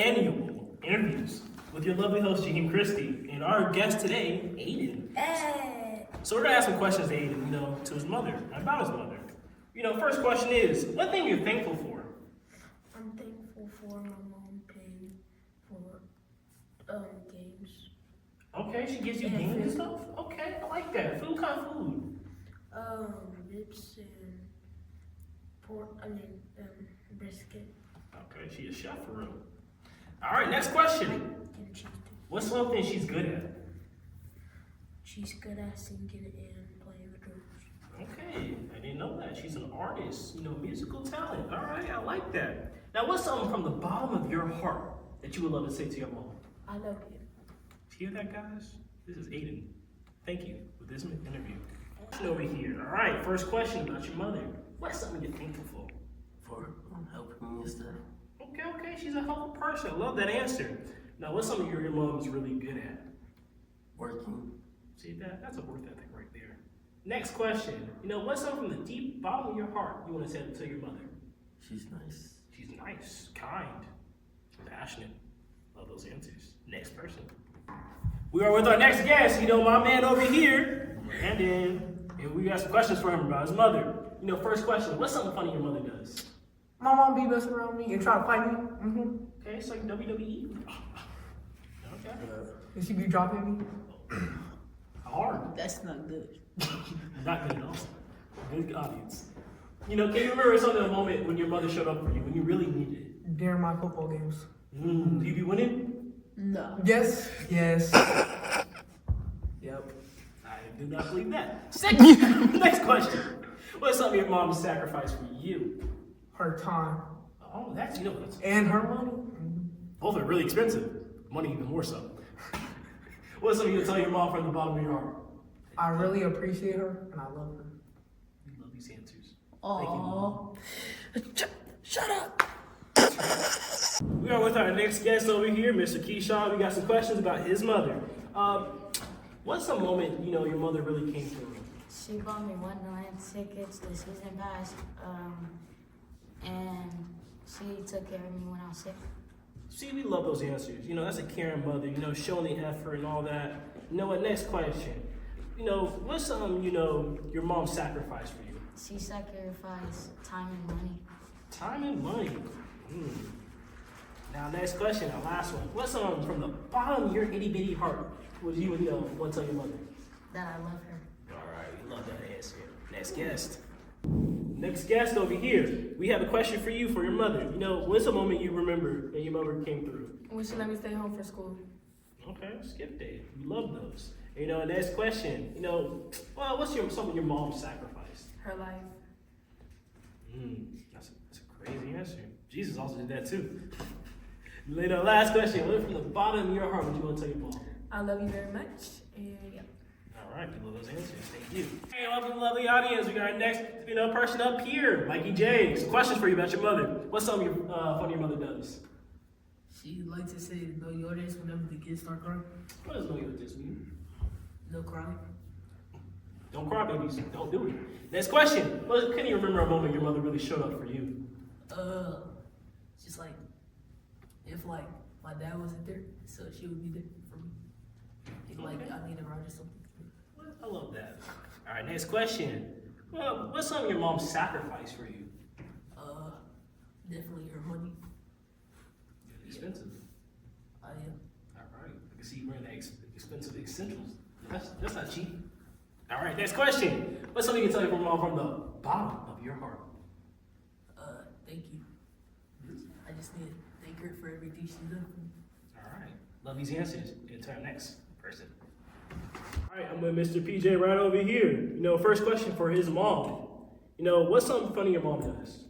annual interviews with your lovely host, Jean Christie, and our guest today, Aiden. Hey. So we're gonna ask some questions to Aiden, to his mother, about his mother. First question is, what thing you're thankful for? I'm thankful for my mom paying for games. Okay, she gives you games and stuff? Okay, I like that. Food, kind of food? Ribs and brisket. Okay, she a chef for real. All right, next question. And cheese too. What's something she's good at? She's good at singing and playing the drums. Okay, I didn't know that. She's an artist, musical talent. All right, I like that. Now, what's something from the bottom of your heart that you would love to say to your mom? I love you. Hear that, guys? This is Aiden. Thank you for this interview. Over here. All right, first question about your mother. What's something you're thankful for? For helping me and stuff. Okay, she's a helpful person. I love that answer. Now, what's something your mom is really good at? Working. See that? That's a work ethic right there. Next question. What's something from the deep bottom of your heart you want to say to your mother? She's nice. She's nice, kind, passionate. Love those answers. Next person. We are with our next guest. My man over here, Brandon. And we got some questions for him about his mother. First question. What's something funny your mother does? My mom be messing around me and try to fight me. Okay, it's like WWE. Okay. And she be dropping me. Hard. That's not good. Not good at all. Good audience. Can you remember something, a moment when your mother showed up for you, when you really needed it? During my football games. Do you be winning? No. Yes. Yep. I do not believe that. Next question. What's something your mom sacrificed for you? Her time. Oh, that's, And her money. both are really expensive. Money even more so. What's something you'll tell your mom from the bottom of your heart? I really appreciate her and I love her. We love these answers. Aww. Shut up. We are with our next guest over here, Mr. Keyshawn. We got some questions about his mother. What's a moment, your mother really came through? She bought me Wonderland tickets the season pass, and she took care of me when I was sick. See, we love those answers. That's a caring mother, showing the effort and all that. What, next question. What's your mom sacrificed for you? She sacrificed time and money. Time and money. Now, next question, our last one. What's something from the bottom of your itty bitty heart would you want to tell your mother? That I love her. All right, we love that answer. Next guest. Next guest over here. We have a question for you, for your mother. What's a moment you remember that your mother came through? When she let me stay home for school. Okay, skip day. We love those. Next question. What's something your mom sacrificed? Her life. That's a crazy answer. Jesus also did that too. Last question. What from the bottom of your heart would you want to tell your mom? I love you very much. And yeah. All right, we love those answers. Thank you. Hey, welcome, lovely audience. We got our next, person up here, Mikey J. Some questions for you about your mother. What's something funny your mother does? She likes to say no yodes whenever the kids start crying. What does no this mean? No crying. Don't cry, babies. Don't do it. Next question. Can you remember a moment your mother really showed up for you? Just like if my dad wasn't there, so she would be there for me. If I need a ride or something. I love that. All right, next question. Well, what's something your mom sacrificed for you? Definitely her money. Expensive. I am. All right. I can see you wearing the expensive essentials. That's not cheap. All right, next question. What's something you can tell your mom from the bottom of your heart? Thank you. I just need to thank her for everything she's done for me. All right. Love these answers. Get to our next person. All right, I'm with Mr. PJ right over here. First question for his mom. What's something funny your mom does?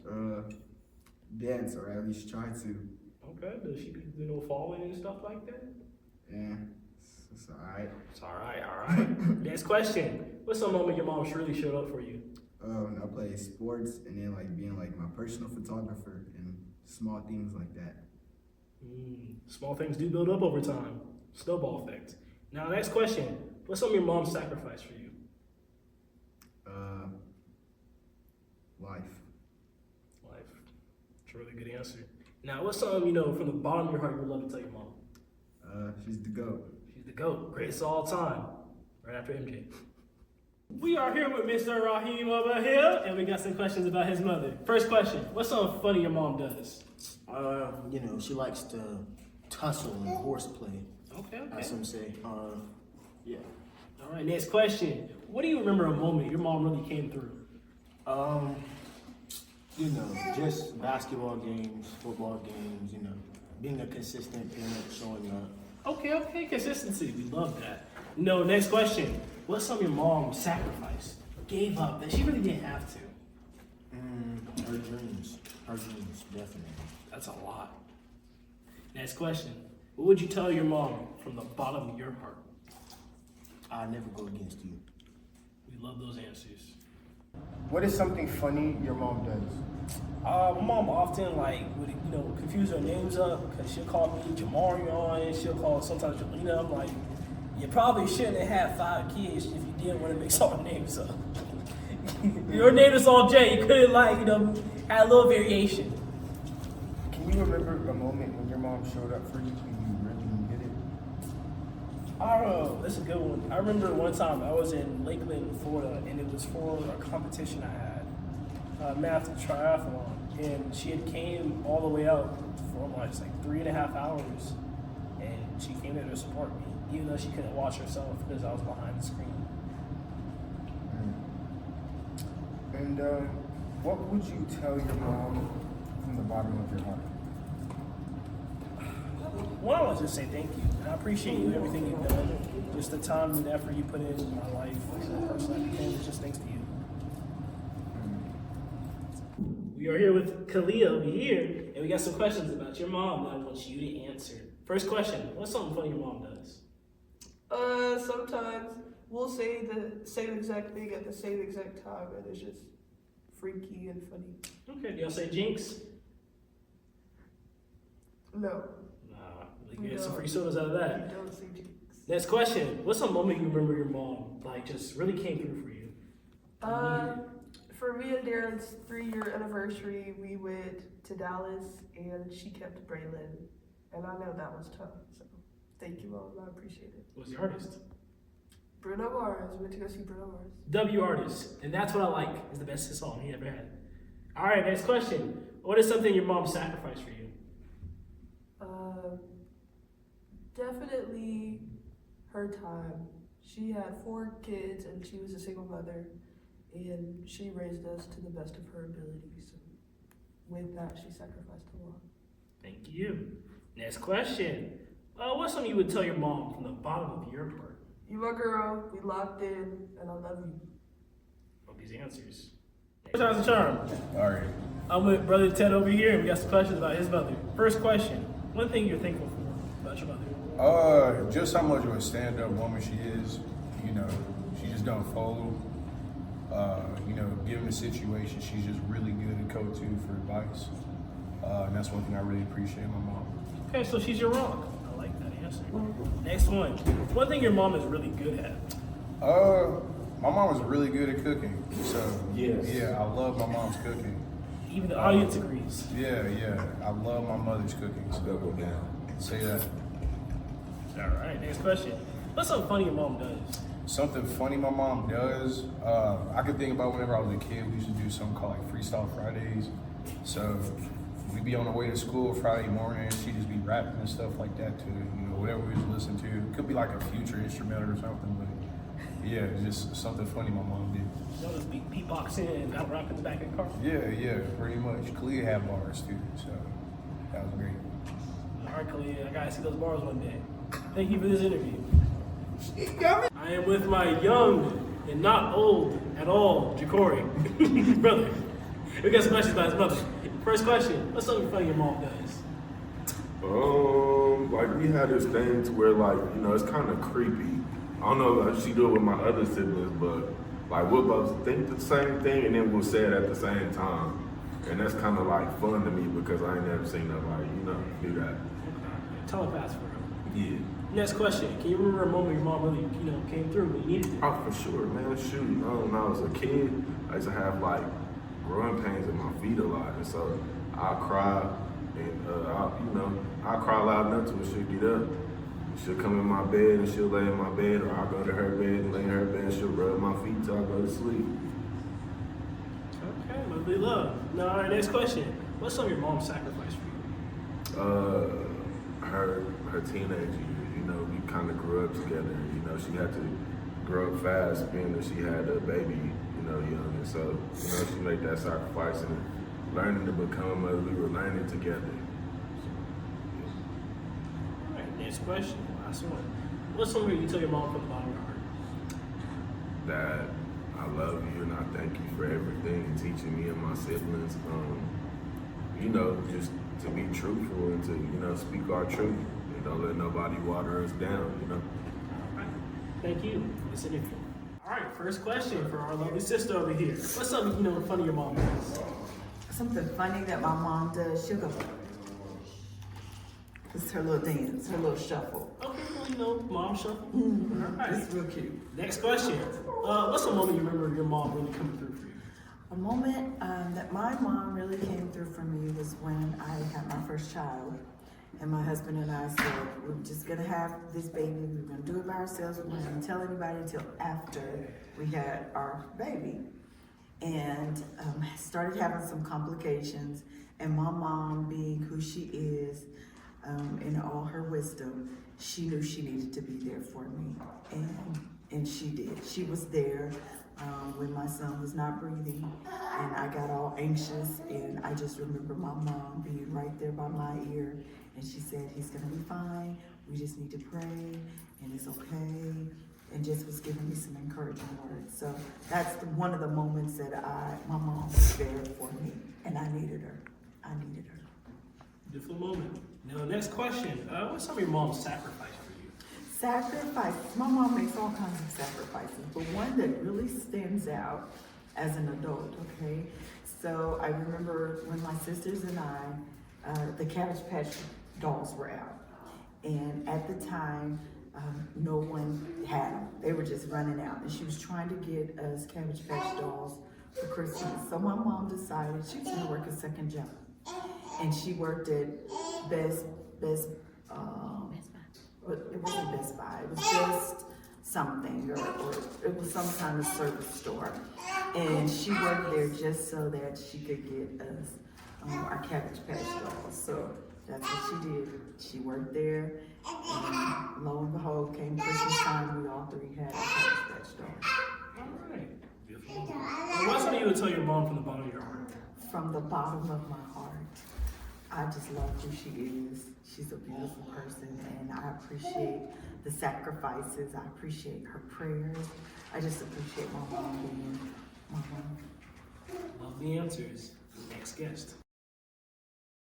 Dance, or at least try to. Okay. Does she be, falling and stuff like that? Yeah, it's alright. It's all right. Next question. What's some moment your mom really showed up for you? I play sports and then being my personal photographer and small things like that. Small things do build up over time. Snowball effect. Now, next question. What's some of your mom's sacrifice for you? Life. Life. It's a really good answer. Now, what's something, you know, from the bottom of your heart you would love to tell your mom? She's the GOAT. She's the GOAT, greatest of all time, right after MJ. We are here with Mr. Raheem over here, and we got some questions about his mother. First question, what's something funny your mom does? You know, she likes to tussle and horseplay, Okay. as some say. Yeah. All right, next question. What do you remember a moment your mom really came through? You know, just basketball games, football games, you know, being a consistent parent, showing up. Okay, consistency. We love that. No, next question. What's something your mom sacrificed, gave up, that she really didn't have to? Her dreams, definitely. That's a lot. Next question. What would you tell your mom from the bottom of your heart? I'll never go against you. We love those answers. What is something funny your mom does? My mom often would confuse her names up because she'll call me Jamarion, she'll call sometimes Jolena. I'm like, you probably shouldn't have had 5 kids if you didn't want to mix all the names up. Your name is all J. You could have had a little variation. Can you remember a moment when your mom showed up for you and you really needed it? I don't know. That's a good one. I remember one time I was in Lakeland, Florida, and it was for a competition I had, math triathlon, and she had came all the way out for like 3.5 hours, and she came there to support me, even though she couldn't watch herself because I was behind the screen. And what would you tell your mom from the bottom of your heart? Well, I want to just say thank you. And I appreciate you, everything you've done. Just the time and effort you put in my life and the person I became. It's just thanks to you. We are here with Kalia over here, and we got some questions about your mom that I want you to answer. First question, what's something funny your mom does? Sometimes we'll say the same exact thing at the same exact time, and it's just freaky and funny. Okay, do y'all say jinx? No, Nah, we get some free sodas out of that. we don't say jinx. Next question, what's some moment you remember your mom, just really came through for you? For me and Darren's 3-year anniversary, we went to Dallas, and she kept Braylon, and I know that was tough, so thank you, Mom, I appreciate it. What's the artist? Bruno Mars, we went to go see Bruno Mars. W artist, and that's what I like, is the best song he ever had. All right, next question. What is something your mom sacrificed for you? Definitely her time. She had 4 kids and she was a single mother, and she raised us to the best of her ability. So with that, she sacrificed a lot. Thank you. Next question. What's something you would tell your mom from the bottom of your heart? You my girl, we locked in, and I love you. Love these answers. Time's a charm. All right. I'm with Brother Ted over here, and we got some questions about his mother. First question. One thing you're thankful for about your mother? Just how much of a stand-up woman she is. You know, she just don't fold. Given the situation, she's just really good at go-to for advice. And that's one thing I really appreciate my mom. Okay, so she's your rock. I like that answer. Next one. One thing your mom is really good at? My mom was really good at cooking. So, Yes. yeah, I love my mom's cooking. Even the audience agrees. Yeah, I love my mother's cooking. So Go down. say that. All right, next question. What's something funny your mom does? Something funny my mom does, I could think about whenever I was a kid, we used to do something called Freestyle Fridays. So we'd be on the way to school Friday morning, she'd just be rapping and stuff like that to, whatever we was listening to. It could be like a future instrumental or something, but yeah, just something funny my mom did. Y'all just be beatboxing and battle rap in the back of the car? Yeah, pretty much. Kalia had bars too, so that was great. All right, Kalia, I gotta see those bars one day. Thank you for this interview. I am with my young and not old at all, Ja'Cory. Brother, we got some questions about his mother. First question, what's something funny your mom does? We had this thing to where it's kind of creepy. I don't know if she do it with my other siblings, but we'll both think the same thing and then we'll say it at the same time. And that's kind of fun to me because I ain't never seen nobody, do that. Telepath for real. Yeah. Next question, can you remember a moment your mom really, came through when you needed it? Oh, for sure, man. Shoot, when I was a kid, I used to have growing pains in my feet a lot, and so I'd cry, And I'll cry loud enough till she'll get up. She'll come in my bed and she'll lay in my bed, or I'll go to her bed and lay in her bed and she'll rub my feet till I go to sleep. Okay, lovely love. Now, all right, next question. What's some of your mom's sacrifice for you? Her teenage years, we kind of grew up together. She had to grow up fast, being that she had a baby, young. And so, she made that sacrifice and learning to become a mother. We were learning together. All right, next question. Last one. What's something you tell your mom from the bottom of your heart? That I love you and I thank you for everything and teaching me and my siblings, just to be truthful and to, speak our truth and don't let nobody water us down, All right. Thank you. It's an info. All right, first question for our lovely sister over here. What's something in front of your mom does? Something funny that my mom does, she'll go. It's her little dance, her little shuffle. Okay, well, mom shuffle. Mm-hmm. All right. It's real cute. Next question. What's a moment you remember your mom really coming through for you? A moment that my mom really came through for me was when I had my first child. And my husband and I said, we're just gonna have this baby. We're gonna do it by ourselves. We're not gonna tell anybody until after we had our baby. And started having some complications. And my mom, being who she is, in all her wisdom, she knew she needed to be there for me. And she did. She was there when my son was not breathing. And I got all anxious. And I just remember my mom being right there by my ear. And she said, he's gonna be fine. We just need to pray, and it's okay. And just was giving me some encouraging words. So that's one of the moments that my mom was there for me, and I needed her. Beautiful moment. Now, next question. What's some of your mom's sacrifice for you? Sacrifice. My mom makes all kinds of sacrifices, but one that really stands out as an adult, okay? So I remember when my sisters and I, the Cabbage Patch dolls were out. And at the time, no one had them. They were just running out. And she was trying to get us Cabbage Patch dolls for Christmas. So my mom decided she was gonna work a second job. And she worked at Best it wasn't Best Buy, it was just something, or it was some kind of service store. And she worked there just so that she could get us our Cabbage Patch dolls. So that's what she did. She worked there, and lo and behold, came Christmas time, we all three had our Cabbage Patch dolls. All right. Beautiful. Well, what's something you would tell your mom from the bottom of your heart? From the bottom of my heart, I just love who she is. She's a beautiful person, and I appreciate the sacrifices. I appreciate her prayers. I just appreciate my mom being my mom. Love the answers. Next guest.